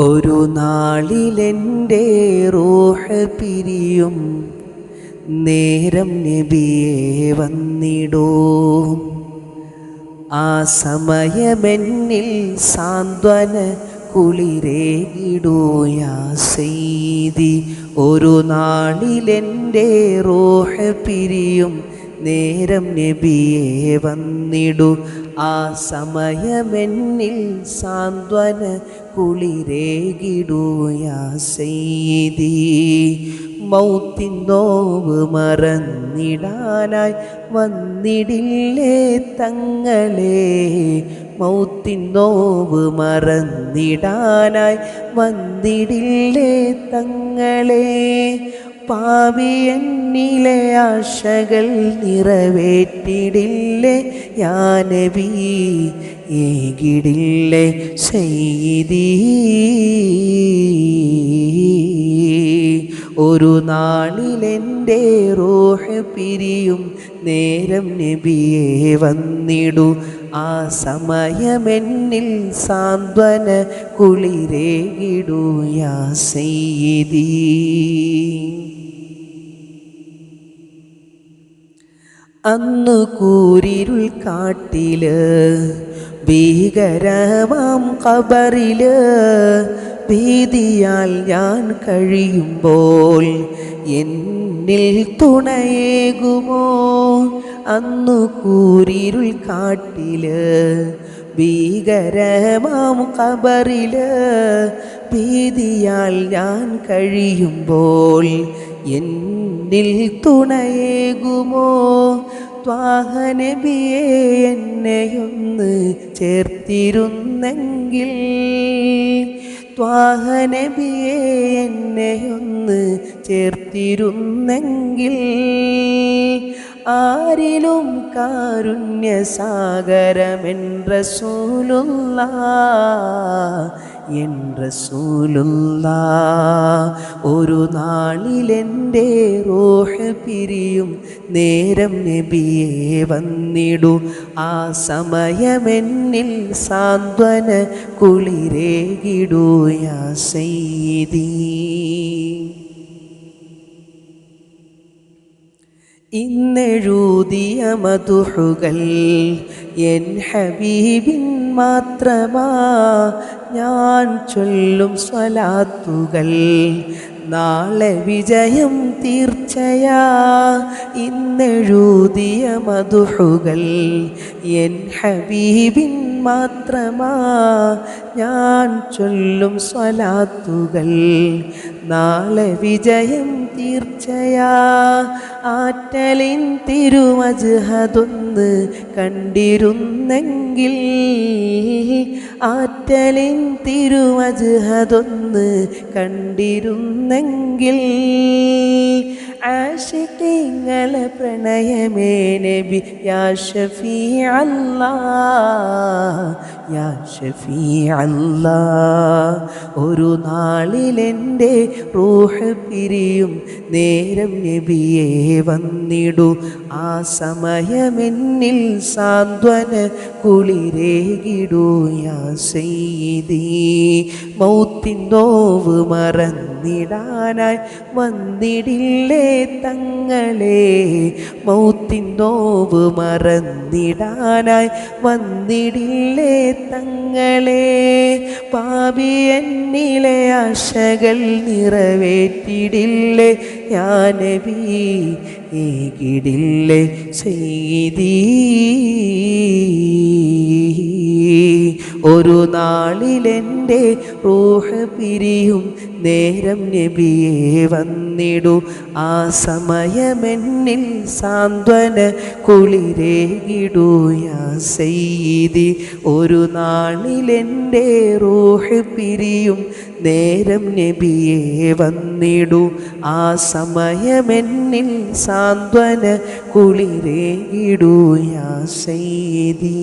ഒരു നാളിലെൻ്റെ റൂഹ് പിരിയും നേരം നബിയെ വന്നിടും. ആ സമയമെന്നിൽ സാന്ത്വന കുളിരേകിടൂ യാ സയ്യിദി. ഒരു നാളിലെൻ്റെ റൂഹ് പിരിയും നേരം നബിയെ വന്നിടൂ. ആ സമയമെന്നിൽ സാന്ത്വന കുളിരേകിടൂ യാ സയ്യിദി. മൗത്തിൻ നോവ് മറന്നിടാനായി വന്നിടില്ലേ തങ്ങളെ. മൗത്തിൻ നോവ് മറന്നിടാനായി വന്നിടില്ലേ തങ്ങളെ. പാവി എന്നിലെ ആശകൾ നിറവേറ്റിടില്ലേ യാ നബി. ഏകിടില്ലേ സയ്യിദി. ഒരു നാളിലെൻ്റെ റൂഹ് പിരിയും നേരം നബിയെ വന്നിടൂ. ആ സമയമെന്നിൽ സാന്ത്വന കുളിരേകിടൂ യാ സയ്യിദി. അന്നു കൂരിരുൾ കാട്ടില് ഭീകരമാം ഖബറില് ഭീതിയാൽ ഞാൻ കഴിയുമ്പോൾ എന്നിൽ തുണയേകുമോ. അന്നു കൂരിരുൾ കാട്ടില് ഭീകരമാം ഖബറില് ഭീതിയാൽ ഞാൻ കഴിയുമ്പോൾ എന്നിൽ തുണയേകുമോ. ത്വാഹ നബിയെ എന്നെയൊന്ന് ചേർത്തിരുന്നെങ്കിൽ. ത്വാഹ നബിയെ എന്നെയൊന്ന് ചേർത്തിരുന്നെങ്കിൽ. ആരിലും കാരുണ്യസാഗരമെൻ റസൂലുള്ളാഹ് എൻ റസൂലുള്ളാഹ്. ഒരു നാളിലെൻ്റെ റൂഹ് പിരിയും നേരം നബിയെ വന്നിടൂ. ആ സമയമെന്നിൽ സാന്ത്വന കുളിരേകിടൂ യാ സയ്യിദി. ഇന്നെഴുതിയ മദ്ഹുകൾ എൻ ഹബീബിൻ മാത്രമാ. ഞാൻ ചൊല്ലും സ്വലാത്തുകൾ നാളെ വിജയം തീർച്ചയാ. ഇന്നെഴുതിയ മദ്ഹുകൾ എൻ ഹബീബിൻ മാത്രമാ. ഞാൻ ചൊല്ലും സ്വലാത്തുകൾ നാളെ വിജയം തീർച്ചയാ. ആറ്റലിൻ തിരുമജ്ഹദൊന്ന് കണ്ടിരുന്നെങ്കിൽ. ആറ്റലിൻ തിരുമജ്ഹദൊന്ന് കണ്ടിരുന്നെങ്കിൽ. ആശിഖീങ്ങളെ പ്രണയമേ നബി യാ ഷഫീഅല്ലാഹ് യാ ഷഫീഅല്ലാഹ്. ഒരു നാളിലെൻ്റെ റൂഹ് പിരിയും നേരം നബിയെ വന്നിടൂ. ആ സമയമെന്നിൽ സാന്ത്വന കുളിരേകിടൂ യാ സയ്യിദി. മൗത്തിൻ നോവ് മറന്നിടാനായി വന്നിടില്ലേ തങ്ങളെ. മൗത്തിൻ നോവ് മറന്നിടാനായി വന്നിടില്ലേ തങ്ങളെ. പാപി എന്നിലെ ആശകൾ നിറവേറ്റിടില്ലേ യാ നബി. ഏകിടില്ലേ സയ്യിദി. ഒരു നാളിലെൻ്റെ റൂഹ് പിരിയും നേരം നബിയെ വന്നിടൂ. ആ സമയമെന്നിൽ സാന്ത്വന കുളിരേകിടൂ യാ സയ്യിദി. ഒരു നാളിലെൻ്റെ റൂഹ് പിരിയും നേരം നബിയെ വന്നിടൂ. ആ സമയമെന്നിൽ സാന്ത്വന കുളിരേകിടൂ യാ സയ്യിദി.